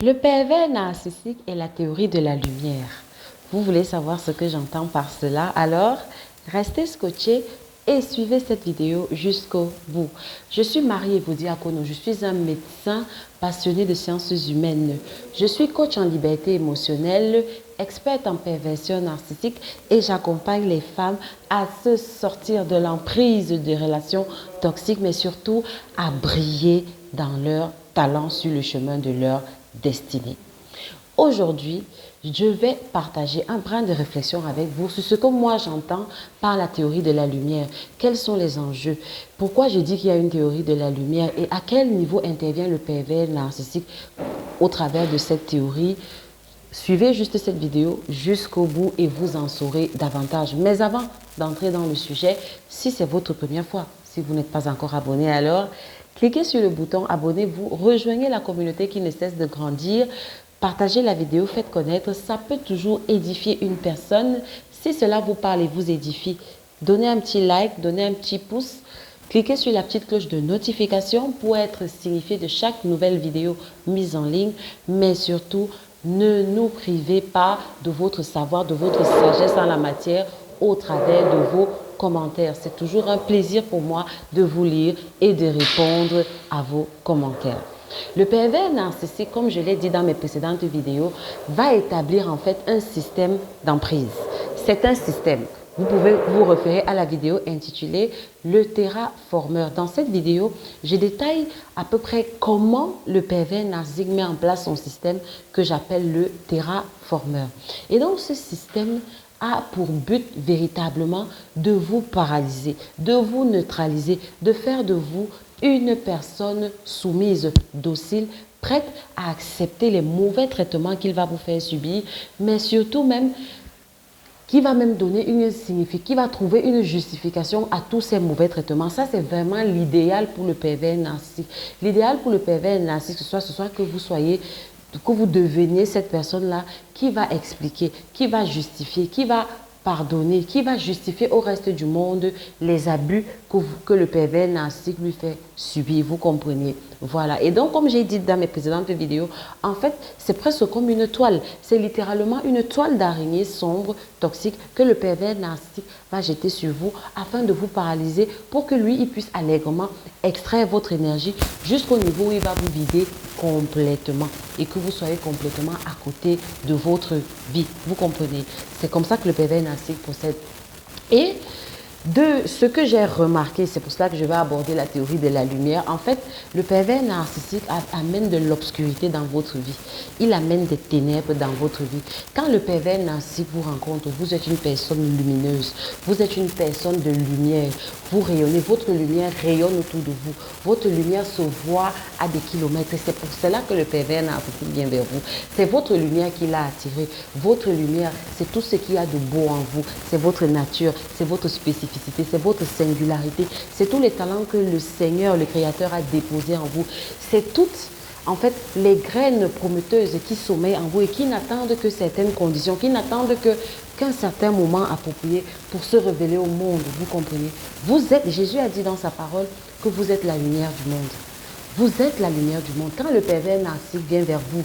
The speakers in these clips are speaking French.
Le pervers narcissique est la théorie de la lumière. Vous voulez savoir ce que j'entends par cela? Alors, restez scotchés et suivez cette vidéo jusqu'au bout. Je suis Marie-Èvo Diakono, je suis un médecin passionné de sciences humaines. Je suis coach en liberté émotionnelle, experte en perversion narcissique et j'accompagne les femmes à se sortir de l'emprise des relations toxiques, mais surtout à briller dans leur talent sur le chemin de leur destinée. Aujourd'hui, je vais partager un brin de réflexion avec vous sur ce que moi j'entends par la théorie de la lumière. Quels sont les enjeux? Pourquoi je dis qu'il y a une théorie de la lumière et à quel niveau intervient le pervers narcissique au travers de cette théorie? Suivez juste cette vidéo jusqu'au bout et vous en saurez davantage. Mais avant d'entrer dans le sujet, si c'est votre première fois, si vous n'êtes pas encore abonné, alors cliquez sur le bouton abonnez-vous, rejoignez la communauté qui ne cesse de grandir, partagez la vidéo, faites connaître, ça peut toujours édifier une personne. Si cela vous parle et vous édifie, donnez un petit like, donnez un petit pouce. Cliquez sur la petite cloche de notification pour être signifié de chaque nouvelle vidéo mise en ligne, mais surtout, ne nous privez pas de votre savoir, de votre sagesse en la matière au travers de vos commentaires. C'est toujours un plaisir pour moi de vous lire et de répondre à vos commentaires. Le pervers narcissique, comme je l'ai dit dans mes précédentes vidéos, va établir en fait un système d'emprise. C'est un système. Vous pouvez vous référer à la vidéo intitulée « Le terraformeur ». Dans cette vidéo, je détaille à peu près comment le pervers narcissique met en place son système que j'appelle le terraformeur. Et donc, ce système a pour but véritablement de vous paralyser, de vous neutraliser, de faire de vous une personne soumise, docile, prête à accepter les mauvais traitements qu'il va vous faire subir, mais surtout même qui va même donner une signification, qui va trouver une justification à tous ces mauvais traitements. Ça, c'est vraiment l'idéal pour le pervers narcissique. L'idéal pour le pervers narcissique, ce soit que vous soyez, que vous deveniez cette personne-là qui va expliquer, qui va justifier, qui va pardonner, qui va justifier au reste du monde les abus que le pervers narcissique lui fait subir, vous comprenez? Voilà. Et donc, comme j'ai dit dans mes précédentes vidéos, en fait, c'est presque comme une toile. C'est littéralement une toile d'araignée sombre, toxique, que le pervers narcissique va jeter sur vous afin de vous paralyser pour que lui, il puisse allègrement extraire votre énergie jusqu'au niveau où il va vous vider complètement et que vous soyez complètement à côté de votre vie. Vous comprenez? C'est comme ça que le pervers narcissique procède. Et de ce que j'ai remarqué, c'est pour cela que je vais aborder la théorie de la lumière. En fait, le pervers narcissique amène de l'obscurité dans votre vie. Il amène des ténèbres dans votre vie. Quand le pervers narcissique vous rencontre, vous êtes une personne lumineuse. Vous êtes une personne de lumière. Vous rayonnez. Votre lumière rayonne autour de vous. Votre lumière se voit à des kilomètres. Et c'est pour cela que le pervers narcissique vient vers vous. C'est votre lumière qui l'a attiré. Votre lumière, c'est tout ce qu'il y a de beau en vous. C'est votre nature. C'est votre spécificité. C'est votre singularité, c'est tous les talents que le Seigneur, le Créateur a déposés en vous. C'est toutes, en fait, les graines prometteuses qui sommeillent en vous et qui n'attendent que certaines conditions, qui n'attendent qu'un certain moment approprié pour se révéler au monde, vous comprenez? Vous êtes, Jésus a dit dans sa parole que vous êtes la lumière du monde. Vous êtes la lumière du monde. Quand le pervers narcissique vient vers vous,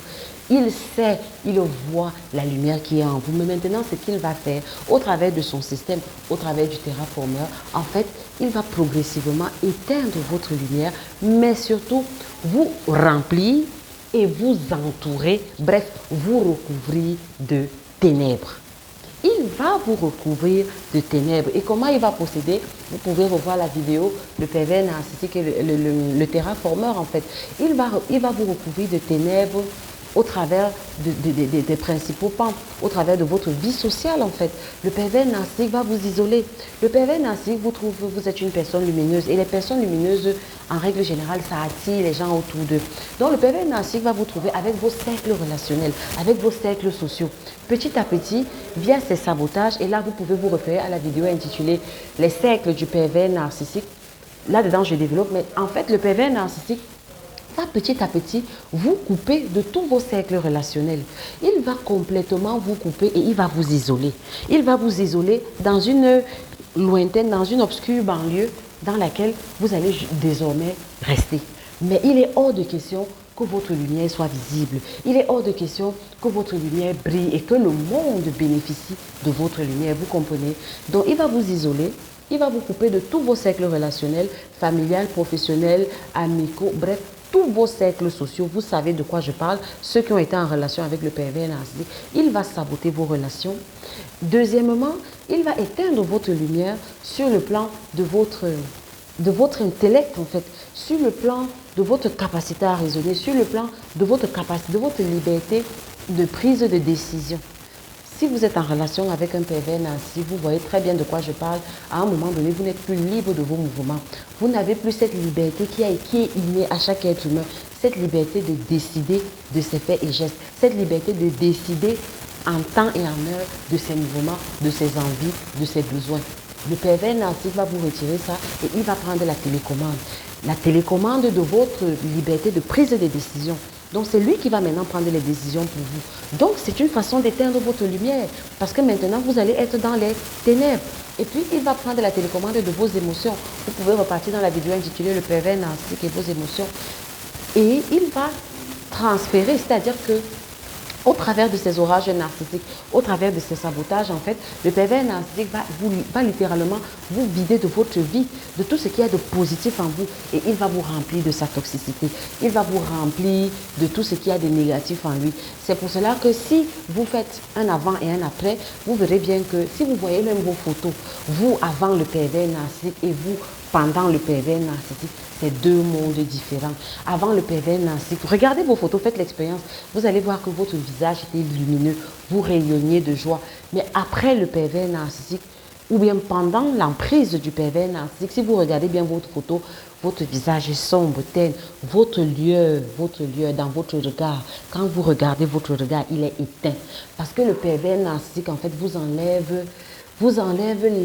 il sait, il voit la lumière qui est en vous. Mais maintenant, ce qu'il va faire, au travers de son système, au travers du terraformeur, en fait, il va progressivement éteindre votre lumière, mais surtout vous remplir et vous entourer, bref, vous recouvrir de ténèbres. Il va vous recouvrir de ténèbres. Et comment il va procéder? Vous pouvez revoir la vidéo, le pervers narcissique et le terraformeur en fait. Il va vous recouvrir de ténèbres au travers des principaux pans, au travers de votre vie sociale en fait. Le pervers narcissique va vous isoler. Le pervers narcissique vous trouve, vous êtes une personne lumineuse et les personnes lumineuses, en règle générale, ça attire les gens autour d'eux. Donc le pervers narcissique va vous trouver avec vos cercles relationnels, avec vos cercles sociaux. Petit à petit, via ces sabotages, et là vous pouvez vous référer à la vidéo intitulée « Les cercles du pervers narcissique ». Là-dedans, je développe, mais en fait, le pervers narcissique va petit à petit vous couper de tous vos cercles relationnels. Il va complètement vous couper et il va vous isoler. Il va vous isoler dans une lointaine, dans une obscure banlieue dans laquelle vous allez désormais rester. Mais il est hors de question que votre lumière soit visible. Il est hors de question que votre lumière brille et que le monde bénéficie de votre lumière. Vous comprenez? Donc, il va vous isoler. Il va vous couper de tous vos cercles relationnels, familiales, professionnels, amicaux, bref, tous vos cercles sociaux. Vous savez de quoi je parle. Ceux qui ont été en relation avec le pervers narcissique, il va saboter vos relations. Deuxièmement, il va éteindre votre lumière sur le plan de votre intellect, en fait, sur le plan de votre capacité à raisonner, sur le plan de votre capacité, de votre liberté de prise de décision. Si vous êtes en relation avec un pervers narcissique, vous voyez très bien de quoi je parle. À un moment donné, vous n'êtes plus libre de vos mouvements. Vous n'avez plus cette liberté qui est innée à chaque être humain. Cette liberté de décider de ses faits et gestes. Cette liberté de décider en temps et en heure de ses mouvements, de ses envies, de ses besoins. Le pervers narcissique va vous retirer ça et il va prendre la télécommande. La télécommande de votre liberté de prise de décision. Donc, c'est lui qui va maintenant prendre les décisions pour vous. Donc, c'est une façon d'éteindre votre lumière. Parce que maintenant, vous allez être dans les ténèbres. Et puis, il va prendre la télécommande de vos émotions. Vous pouvez repartir dans la vidéo intitulée « Le pervers narcissique et vos émotions ». Et il va transférer, c'est-à-dire que au travers de ces orages narcissiques, au travers de ces sabotages, en fait, le pervers narcissique va littéralement vous vider de votre vie, de tout ce qu'il y a de positif en vous. Et il va vous remplir de sa toxicité. Il va vous remplir de tout ce qu'il y a de négatif en lui. C'est pour cela que si vous faites un avant et un après, vous verrez bien que si vous voyez même vos photos, vous avant le pervers narcissique et vous pendant le pervers narcissique, c'est deux mondes différents. Avant le pervers narcissique, regardez vos photos, faites l'expérience. Vous allez voir que votre visage était lumineux, vous rayonniez de joie. Mais après le pervers narcissique, ou bien pendant l'emprise du pervers narcissique, si vous regardez bien votre photo, votre visage est sombre, terne, votre lueur dans votre regard. Quand vous regardez votre regard, il est éteint. Parce que le pervers narcissique, en fait, vous enlève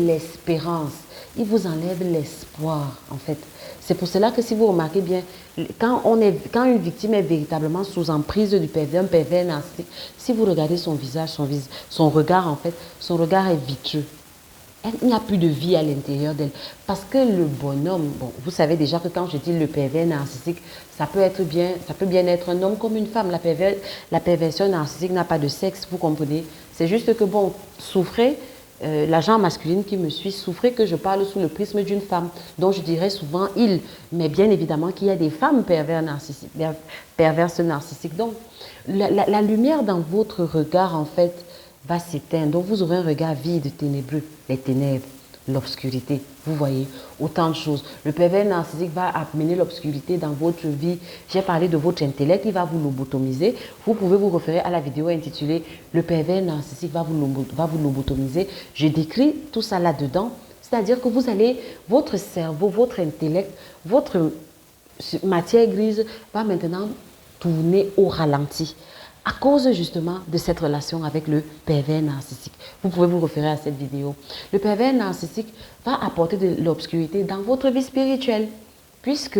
l'espérance. Il vous enlève l'espoir, en fait. C'est pour cela que si vous remarquez bien, quand une victime est véritablement sous emprise d'un pervers narcissique, si vous regardez son visage, son regard, en fait, son regard est vitreux. Il n'y a plus de vie à l'intérieur d'elle. Parce que le bonhomme, bon, vous savez déjà que quand je dis le pervers narcissique, ça peut bien être un homme comme une femme. La perversion narcissique n'a pas de sexe, vous comprenez. C'est juste que, bon, souffrez. L'agent masculine qui me suit souffrait que je parle sous le prisme d'une femme, dont je dirais souvent il, mais bien évidemment qu'il y a des femmes perverses narcissiques. Donc, la lumière dans votre regard, en fait, va s'éteindre. Donc, vous aurez un regard vide, ténébreux, les ténèbres, l'obscurité. Vous voyez, autant de choses. Le pervers narcissique va amener l'obscurité dans votre vie. J'ai parlé de votre intellect, il va vous lobotomiser. Vous pouvez vous référer à la vidéo intitulée « Le pervers narcissique va vous lobotomiser ». Je décris tout ça là-dedans. C'est-à-dire que vous allez, votre cerveau, votre intellect, votre matière grise va maintenant tourner au ralenti. À cause justement de cette relation avec le pervers narcissique. Vous pouvez vous référer à cette vidéo. Le pervers narcissique va apporter de l'obscurité dans votre vie spirituelle, puisque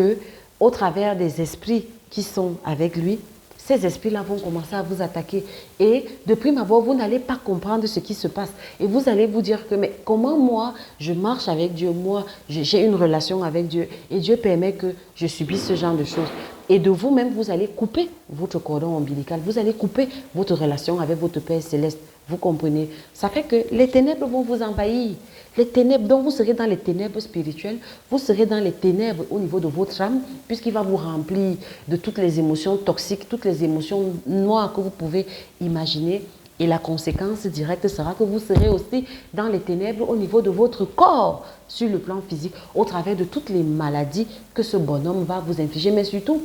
au travers des esprits qui sont avec lui, ces esprits-là vont commencer à vous attaquer. Et de prime abord, vous n'allez pas comprendre ce qui se passe. Et vous allez vous dire que, mais comment moi, je marche avec Dieu, moi, j'ai une relation avec Dieu, et Dieu permet que je subisse ce genre de choses. Et de vous-même, vous allez couper votre cordon ombilical. Vous allez couper votre relation avec votre Père Céleste. Vous comprenez? Ça fait que les ténèbres vont vous envahir. Les ténèbres, donc vous serez dans les ténèbres spirituelles. Vous serez dans les ténèbres au niveau de votre âme, puisqu'il va vous remplir de toutes les émotions toxiques, toutes les émotions noires que vous pouvez imaginer. Et la conséquence directe sera que vous serez aussi dans les ténèbres au niveau de votre corps, sur le plan physique, au travers de toutes les maladies que ce bonhomme va vous infliger. Mais surtout,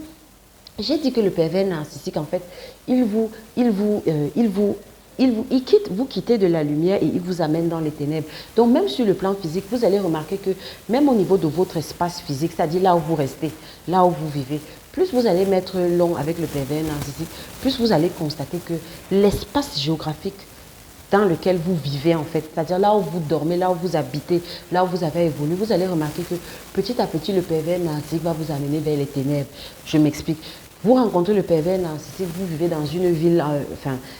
j'ai dit que le pervers narcissique, en fait, vous quittez de la lumière et il vous amène dans les ténèbres. Donc, même sur le plan physique, vous allez remarquer que même au niveau de votre espace physique, c'est-à-dire là où vous restez, là où vous vivez, plus vous allez mettre long avec le pervers narcissique, plus vous allez constater que l'espace géographique dans lequel vous vivez, en fait, c'est-à-dire là où vous dormez, là où vous habitez, là où vous avez évolué, vous allez remarquer que petit à petit, le pervers narcissique va vous amener vers les ténèbres. Je m'explique. Vous rencontrez le pervers narcissique, vous vivez dans une ville,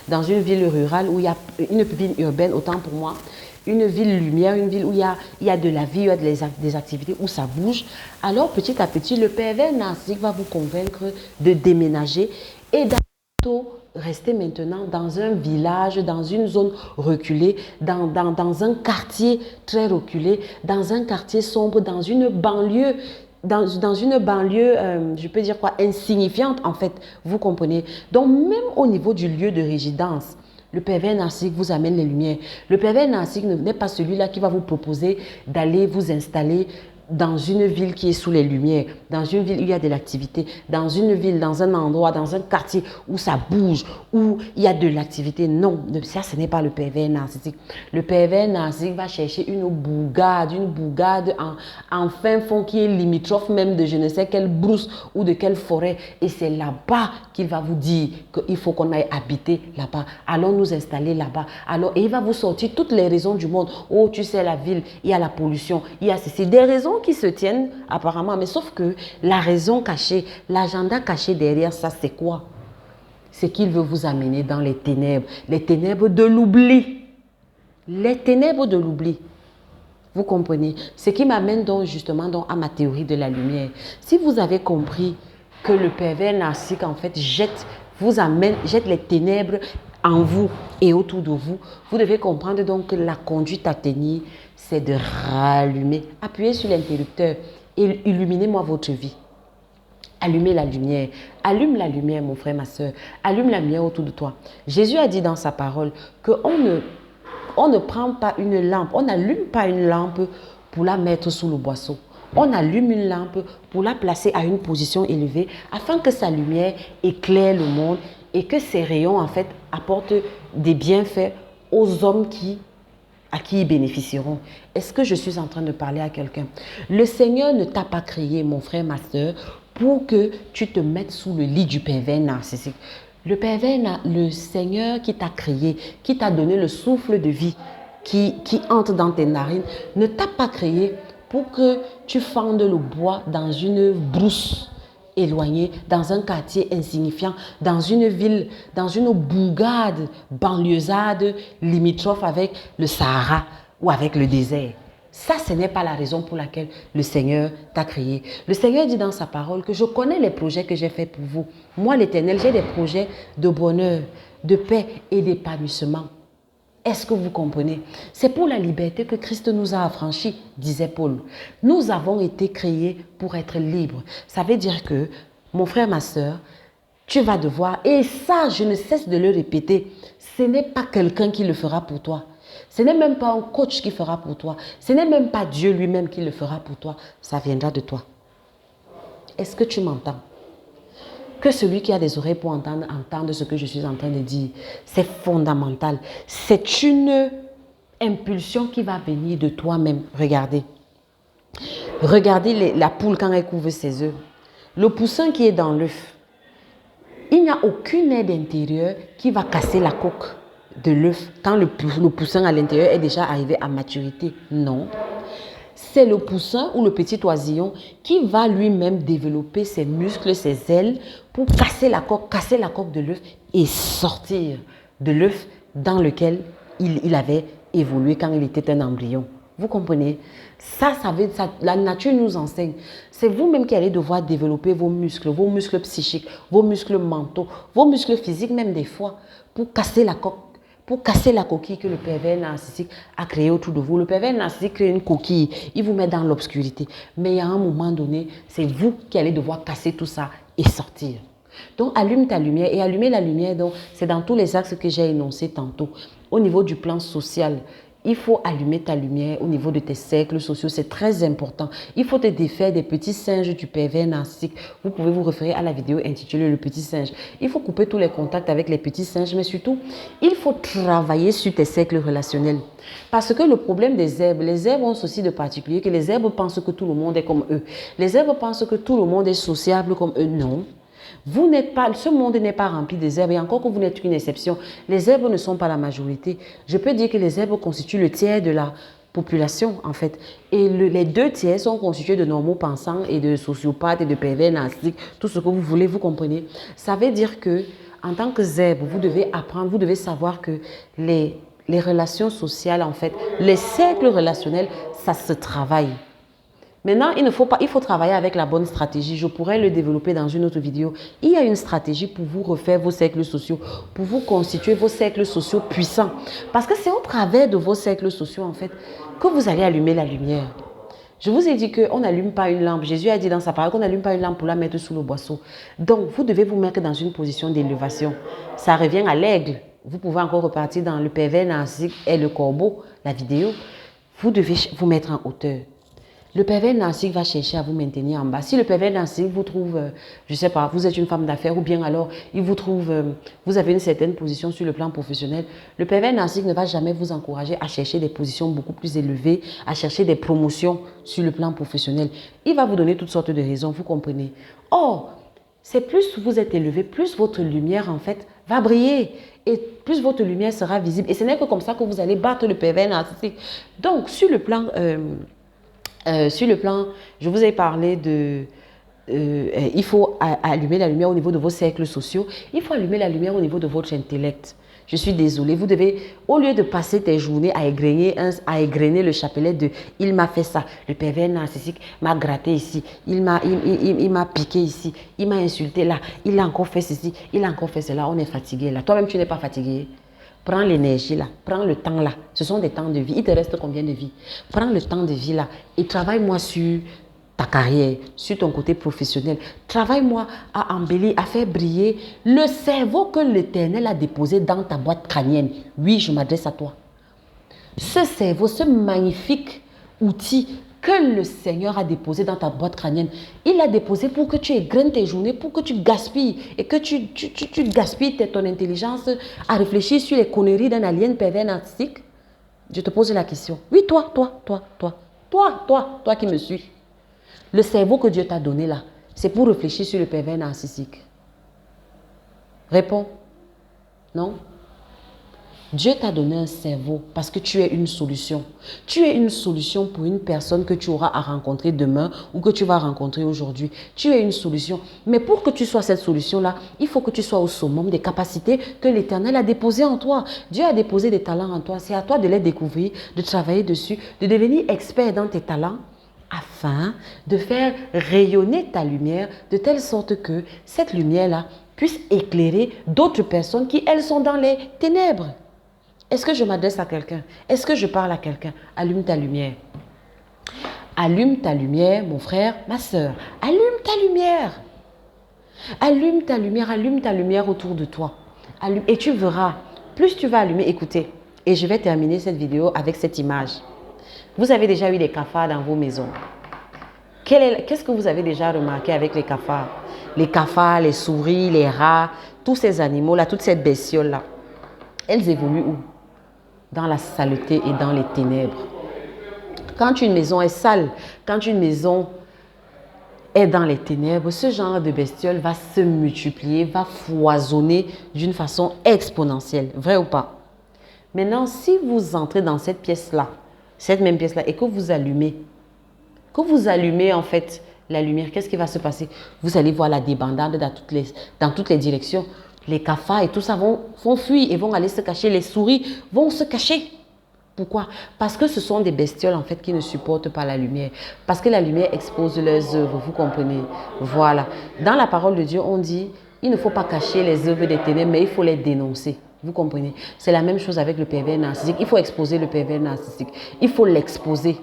dans une ville rurale où il y a une ville urbaine, autant pour moi, une ville lumière, une ville où il y a de la vie, il y a des activités, où ça bouge. Alors petit à petit, le pervers narcissique va vous convaincre de déménager et rester maintenant dans un village, dans une zone reculée, dans un quartier très reculé, dans un quartier sombre, dans une banlieue, je peux dire quoi, insignifiante en fait, vous comprenez. Donc même au niveau du lieu de résidence, le pervers narcissique vous amène les lumières. Le pervers narcissique n'est pas celui-là qui va vous proposer d'aller vous installer dans une ville qui est sous les lumières, dans une ville où il y a de l'activité, dans une ville, dans un endroit, dans un quartier où ça bouge, où il y a de l'activité. Non, ça, ce n'est pas le pervers narcissique. Le pervers narcissique va chercher une bougade en fin fond qui est limitrophe même de je ne sais quelle brousse ou de quelle forêt. Et c'est là-bas qu'il va vous dire qu'il faut qu'on aille habiter là-bas. Allons nous installer là-bas. Et il va vous sortir toutes les raisons du monde. Oh, tu sais, la ville, il y a la pollution, il y a ceci. Des raisons qui se tiennent apparemment, mais sauf que la raison cachée, l'agenda caché derrière ça, c'est quoi? C'est qu'il veut vous amener dans les ténèbres de l'oubli. Les ténèbres de l'oubli. Vous comprenez? Ce qui m'amène donc justement à ma théorie de la lumière. Si vous avez compris que le pervers narcissique en fait jette les ténèbres en vous et autour de vous, vous devez comprendre donc que la conduite à tenir, c'est de rallumer, appuyez sur l'interrupteur et illuminez-moi votre vie. Allumez la lumière. Allume la lumière, mon frère, ma soeur. Allume la lumière autour de toi. Jésus a dit dans sa parole qu'on ne prend pas une lampe, on n'allume pas une lampe pour la mettre sous le boisseau. On allume une lampe pour la placer à une position élevée afin que sa lumière éclaire le monde et que ses rayons, en fait, apportent des bienfaits aux hommes à qui ils bénéficieront. Est-ce que je suis en train de parler à quelqu'un? Le Seigneur ne t'a pas créé, mon frère, ma soeur, pour que tu te mettes sous le lit du pervers narcissique. Le Seigneur qui t'a créé, qui t'a donné le souffle de vie, qui entre dans tes narines, ne t'a pas créé pour que tu fendes le bois dans une brousse éloignée, dans un quartier insignifiant, dans une ville, dans une bougade banlieusarde limitrophe avec le Sahara ou avec le désert. Ça, ce n'est pas la raison pour laquelle le Seigneur t'a créé. Le Seigneur dit dans sa parole que je connais les projets que j'ai faits pour vous. Moi, l'Éternel, j'ai des projets de bonheur, de paix et d'épanouissement. Est-ce que vous comprenez? C'est pour la liberté que Christ nous a affranchis, disait Paul. Nous avons été créés pour être libres. Ça veut dire que, mon frère, ma soeur, tu vas devoir, et ça, je ne cesse de le répéter, ce n'est pas quelqu'un qui le fera pour toi. Ce n'est même pas un coach qui fera pour toi. Ce n'est même pas Dieu lui-même qui le fera pour toi. Ça viendra de toi. Est-ce que tu m'entends? Que celui qui a des oreilles pour entendre, entende ce que je suis en train de dire. C'est fondamental. C'est une impulsion qui va venir de toi-même. Regardez. Regardez la poule quand elle couvre ses œufs. Le poussin qui est dans l'œuf. Il n'y a aucune aide intérieure qui va casser la coque de l'œuf quand le poussin à l'intérieur est déjà arrivé à maturité. Non. C'est le poussin ou le petit oisillon qui va lui-même développer ses muscles, ses ailes pour casser la coque de l'œuf et sortir de l'œuf dans lequel il avait évolué quand il était un embryon. Vous comprenez? La nature nous enseigne. C'est vous-même qui allez devoir développer vos muscles psychiques, vos muscles mentaux, vos muscles physiques même des fois pour casser la coque. Pour casser la coquille que le pervers narcissique a créée autour de vous. Le pervers narcissique crée une coquille, il vous met dans l'obscurité. Mais à un moment donné, c'est vous qui allez devoir casser tout ça et sortir. Donc, allume ta lumière. Et allumer la lumière, c'est dans tous les axes que j'ai énoncés tantôt. Au niveau du plan social, il faut allumer ta lumière au niveau de tes cercles sociaux. C'est très important. Il faut te défaire des petits singes du pervers narcissique. Vous pouvez vous référer à la vidéo intitulée Le petit singe. Il faut couper tous les contacts avec les petits singes, mais surtout, il faut travailler sur tes cercles relationnels. Parce que le problème des zèbres, les zèbres ont ceci de particulier que les zèbres pensent que tout le monde est comme eux. Les zèbres pensent que tout le monde est sociable comme eux. Non. Ce monde n'est pas rempli de zèbres et encore que vous n'êtes qu'une exception. Les zèbres ne sont pas la majorité. Je peux dire que les zèbres constituent le tiers de population, en fait. Et les 2 tiers sont constitués de normaux pensants et de sociopathes et de pervers narcissiques, tout ce que vous voulez, vous comprenez. Ça veut dire que, en tant que zèbre, vous devez apprendre, vous devez savoir que les relations sociales, en fait, les cercles relationnels, ça se travaille. Maintenant, il faut travailler avec la bonne stratégie. Je pourrais le développer dans une autre vidéo. Il y a une stratégie pour vous refaire vos cercles sociaux, pour vous constituer vos cercles sociaux puissants. Parce que c'est au travers de vos cercles sociaux, en fait, que vous allez allumer la lumière. Je vous ai dit qu'on n'allume pas une lampe. Jésus a dit dans sa parole qu'on n'allume pas une lampe pour la mettre sous le boisseau. Donc, vous devez vous mettre dans une position d'élévation. Ça revient à l'aigle. Vous pouvez encore repartir dans le pervers narcissique et le corbeau, la vidéo. Vous devez vous mettre en hauteur. Le pervers narcissique va chercher à vous maintenir en bas. Si le pervers narcissique vous trouve, je ne sais pas, vous êtes une femme d'affaires ou bien alors il vous trouve, vous avez une certaine position sur le plan professionnel, le pervers narcissique ne va jamais vous encourager à chercher des positions beaucoup plus élevées, à chercher des promotions sur le plan professionnel. Il va vous donner toutes sortes de raisons, vous comprenez. Or, c'est plus vous êtes élevé, plus votre lumière en fait va briller et plus votre lumière sera visible. Et ce n'est que comme ça que vous allez battre le pervers narcissique. Donc, sur le plan... je vous ai parlé de... il faut allumer la lumière au niveau de vos cercles sociaux. Il faut allumer la lumière au niveau de votre intellect. Je suis désolée, vous devez, au lieu de passer tes journées à égrener le chapelet de « il m'a fait ça », le pervers narcissique m'a gratté ici, il m'a piqué ici, il m'a insulté là, il a encore fait ceci, il a encore fait cela, on est fatigué là. Toi-même, tu n'es pas fatigué. Prends l'énergie là, prends le temps là. Ce sont des temps de vie. Il te reste combien de vie? Prends le temps de vie là et travaille-moi sur ta carrière, sur ton côté professionnel. Travaille-moi à embellir, à faire briller le cerveau que l'Éternel a déposé dans ta boîte crânienne. Oui, je m'adresse à toi. Ce cerveau, ce magnifique outil que le Seigneur a déposé dans ta boîte crânienne, il l'a déposé pour que tu égrènes tes journées, pour que tu gaspilles et que tu gaspilles ton intelligence à réfléchir sur les conneries d'un alien pervers narcissique. Je te pose la question. Oui, toi qui me suis. Le cerveau que Dieu t'a donné là, c'est pour réfléchir sur le pervers narcissique. Réponds. Non? Dieu t'a donné un cerveau parce que tu es une solution. Tu es une solution pour une personne que tu auras à rencontrer demain ou que tu vas rencontrer aujourd'hui. Tu es une solution. Mais pour que tu sois cette solution-là, il faut que tu sois au summum des capacités que l'Éternel a déposées en toi. Dieu a déposé des talents en toi. C'est à toi de les découvrir, de travailler dessus, de devenir expert dans tes talents afin de faire rayonner ta lumière de telle sorte que cette lumière-là puisse éclairer d'autres personnes qui, elles, sont dans les ténèbres. Est-ce que je m'adresse à quelqu'un? Est-ce que je parle à quelqu'un? Allume ta lumière. Allume ta lumière, mon frère, ma soeur. Allume ta lumière. Allume ta lumière autour de toi. Et tu verras, plus tu vas allumer, écoutez, et je vais terminer cette vidéo avec cette image. Vous avez déjà eu des cafards dans vos maisons. Qu'est-ce que vous avez déjà remarqué avec les cafards? Les cafards, les souris, les rats, tous ces animaux-là, toutes ces bestioles-là, elles évoluent où? Dans la saleté et dans les ténèbres. Quand une maison est sale, quand une maison est dans les ténèbres, ce genre de bestiole va se multiplier, va foisonner d'une façon exponentielle. Vrai ou pas? Maintenant, si vous entrez dans cette pièce-là, cette même pièce-là, et que vous allumez en fait la lumière, qu'est-ce qui va se passer? Vous allez voir la débandade dans toutes les directions. Les cafards et tout ça vont fuir et vont aller se cacher. Les souris vont se cacher. Pourquoi? Parce que ce sont des bestioles en fait qui ne supportent pas la lumière. Parce que la lumière expose leurs œuvres, vous comprenez? Voilà. Dans la parole de Dieu, on dit, il ne faut pas cacher les œuvres des ténèbres, mais il faut les dénoncer. Vous comprenez? C'est la même chose avec le pervers narcissique. Il faut exposer le pervers narcissique. Il faut l'exposer.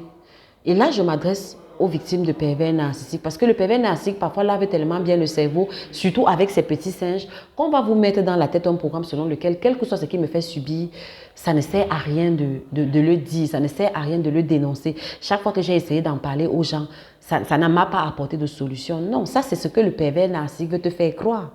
Et là, je m'adresse aux victimes de pervers narcissiques. Parce que le pervers narcissique, parfois, lave tellement bien le cerveau, surtout avec ses petits singes, qu'on va vous mettre dans la tête un programme selon lequel, quel que soit ce qui me fait subir, ça ne sert à rien de le dire, ça ne sert à rien de le dénoncer. Chaque fois que j'ai essayé d'en parler aux gens, ça ne m'a pas apporté de solution. Non, ça, c'est ce que le pervers narcissique veut te faire croire.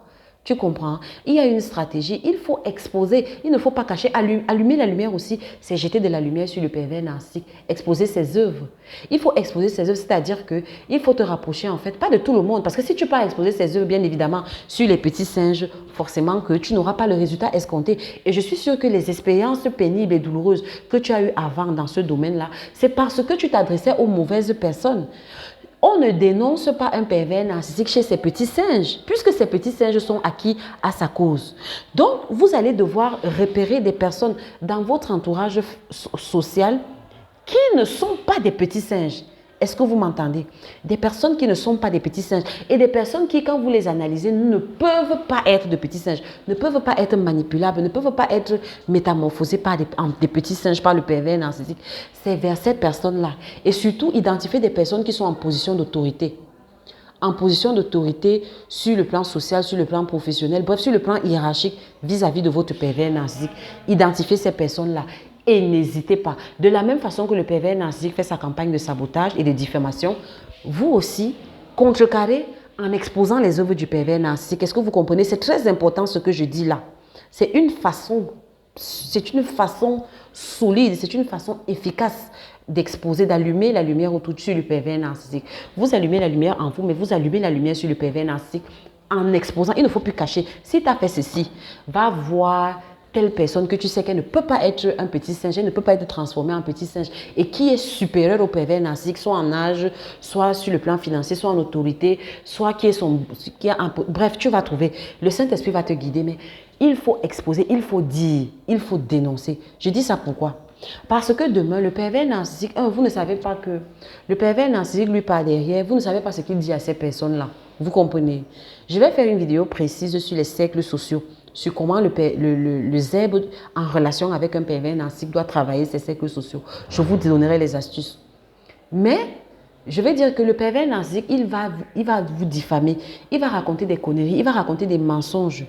Tu comprends? Il y a une stratégie, il faut exposer, il ne faut pas cacher. Allumer la lumière aussi, c'est jeter de la lumière sur le pervers narcissique, exposer ses œuvres. Il faut exposer ses œuvres, c'est-à-dire qu'il faut te rapprocher en fait, pas de tout le monde, parce que si tu pars exposer ses œuvres, bien évidemment, sur les petits singes, forcément que tu n'auras pas le résultat escompté. Et je suis sûre que les expériences pénibles et douloureuses que tu as eues avant dans ce domaine-là, c'est parce que tu t'adressais aux mauvaises personnes. On ne dénonce pas un pervers narcissique chez ces petits singes, puisque ces petits singes sont acquis à sa cause. Donc, vous allez devoir repérer des personnes dans votre entourage social qui ne sont pas des petits singes. Est-ce que vous m'entendez? Des personnes qui ne sont pas des petits singes et des personnes qui, quand vous les analysez, ne peuvent pas être de petits singes, ne peuvent pas être manipulables, ne peuvent pas être métamorphosées par des petits singes, par le pervers narcissique. C'est vers ces personnes-là. Et surtout, identifier des personnes qui sont en position d'autorité. En position d'autorité sur le plan social, sur le plan professionnel, bref, sur le plan hiérarchique vis-à-vis de votre pervers narcissique. Identifiez ces personnes-là. Et n'hésitez pas. De la même façon que le pervers narcissique fait sa campagne de sabotage et de diffamation, vous aussi, contrecarrez en exposant les œuvres du pervers narcissique. Est-ce que vous comprenez? C'est très important ce que je dis là. C'est une façon solide, c'est une façon efficace d'exposer, d'allumer la lumière autour sur le pervers narcissique. Vous allumez la lumière en vous, mais vous allumez la lumière sur le pervers narcissique en exposant. Il ne faut plus cacher. Si tu as fait ceci, va voir telle personne que tu sais qu'elle ne peut pas être un petit singe, elle ne peut pas être transformée en petit singe et qui est supérieure au pervers narcissique, soit en âge, soit sur le plan financier, soit en autorité, soit bref, tu vas trouver. Le Saint-Esprit va te guider, mais il faut exposer, il faut dire, il faut dénoncer. Je dis ça pourquoi? Parce que demain, le pervers narcissique, vous ne savez pas que le pervers narcissique lui part derrière, vous ne savez pas ce qu'il dit à ces personnes-là. Vous comprenez? Je vais faire une vidéo précise sur les cercles sociaux, sur comment le zèbre en relation avec un pervers narcissique doit travailler ses cercles sociaux. Je vous donnerai les astuces. Mais je vais dire que le pervers narcissique, il va vous diffamer, il va raconter des conneries, il va raconter des mensonges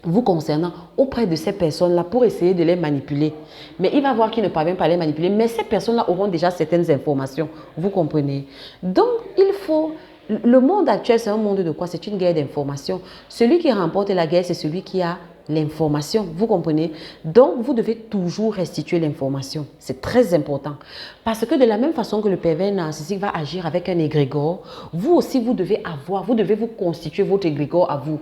vous concernant auprès de ces personnes-là pour essayer de les manipuler. Mais il va voir qu'il ne parvient pas à les manipuler, mais ces personnes-là auront déjà certaines informations. Vous comprenez? Donc, il faut... Le monde actuel, c'est un monde de quoi? C'est une guerre d'information. Celui qui remporte la guerre, c'est celui qui a l'information. Vous comprenez? Donc, vous devez toujours restituer l'information. C'est très important. Parce que de la même façon que le pervers narcissique va agir avec un égrégore, vous aussi, vous devez vous constituer votre égrégore à vous.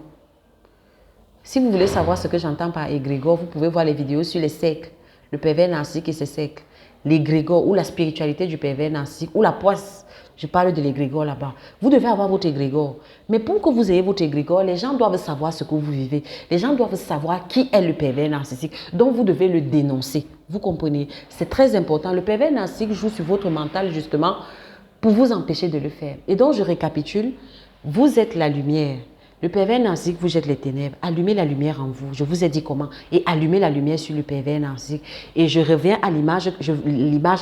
Si vous voulez savoir ce que j'entends par égrégore, vous pouvez voir les vidéos sur les cercles, le pervers narcissique et ses cercles, l'égrégore ou la spiritualité du pervers narcissique ou la poisse. Je parle de l'égrégore là-bas. Vous devez avoir votre égrégore. Mais pour que vous ayez votre égrégore, les gens doivent savoir ce que vous vivez. Les gens doivent savoir qui est le pervers narcissique. Donc, vous devez le dénoncer. Vous comprenez? C'est très important. Le pervers narcissique joue sur votre mental justement pour vous empêcher de le faire. Et donc, je récapitule. Vous êtes la lumière. Le pervers narcissique vous jette les ténèbres. Allumez la lumière en vous. Je vous ai dit comment. Et allumez la lumière sur le pervers narcissique. Et je reviens à l'image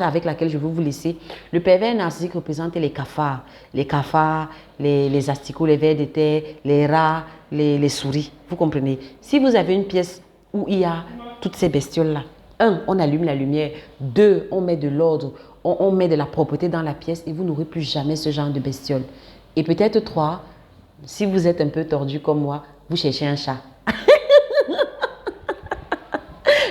avec laquelle je veux vous laisser. Le pervers narcissique représente les cafards. Les cafards, les asticots, les vers de terre, les rats, les souris. Vous comprenez? Si vous avez une pièce où il y a toutes ces bestioles-là, 1, on allume la lumière. 2, on met de l'ordre. On met de la propreté dans la pièce et vous n'aurez plus jamais ce genre de bestioles. Et peut-être 3, si vous êtes un peu tordu comme moi, vous cherchez un chat.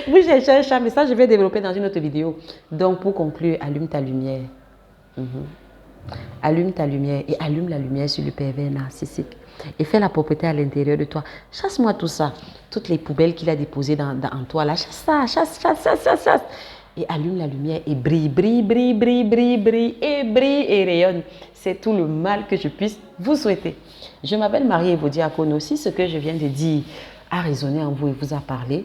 Vous cherchez un chat, mais ça, je vais développer dans une autre vidéo. Donc, pour conclure, allume ta lumière. Allume ta lumière et allume la lumière sur le pervers narcissique. Et fais la propreté à l'intérieur de toi. Chasse-moi tout ça. Toutes les poubelles qu'il a déposées en toi, là. Chasse ça, chasse. Et allume la lumière et brille, et rayonne. C'est tout le mal que je puisse vous souhaiter. Je m'appelle Marie-Evody Akono. Si ce que je viens de dire a résonné en vous et vous a parlé,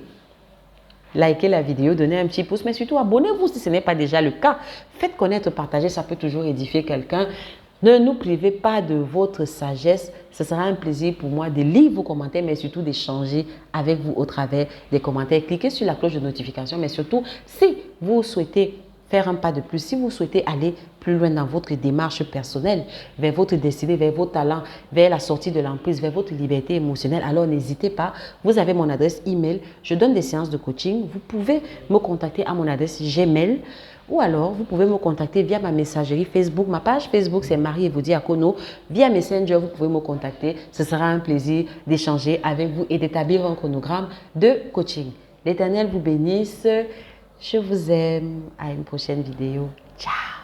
likez la vidéo, donnez un petit pouce, mais surtout abonnez-vous si ce n'est pas déjà le cas. Faites connaître, partagez, ça peut toujours édifier quelqu'un. Ne nous privez pas de votre sagesse. Ce sera un plaisir pour moi de lire vos commentaires, mais surtout d'échanger avec vous au travers des commentaires. Cliquez sur la cloche de notification, mais surtout, si vous souhaitez faire un pas de plus, si vous souhaitez aller plus plus loin dans votre démarche personnelle, vers votre destinée, vers vos talents, vers la sortie de l'emprise, vers votre liberté émotionnelle, alors n'hésitez pas. Vous avez mon adresse email. Je donne des séances de coaching. Vous pouvez me contacter à mon adresse Gmail. Ou alors, vous pouvez me contacter via ma messagerie Facebook. Ma page Facebook, c'est Marie-Evody Akono. Via Messenger, vous pouvez me contacter. Ce sera un plaisir d'échanger avec vous et d'établir un chronogramme de coaching. L'Éternel vous bénisse. Je vous aime. À une prochaine vidéo. Ciao.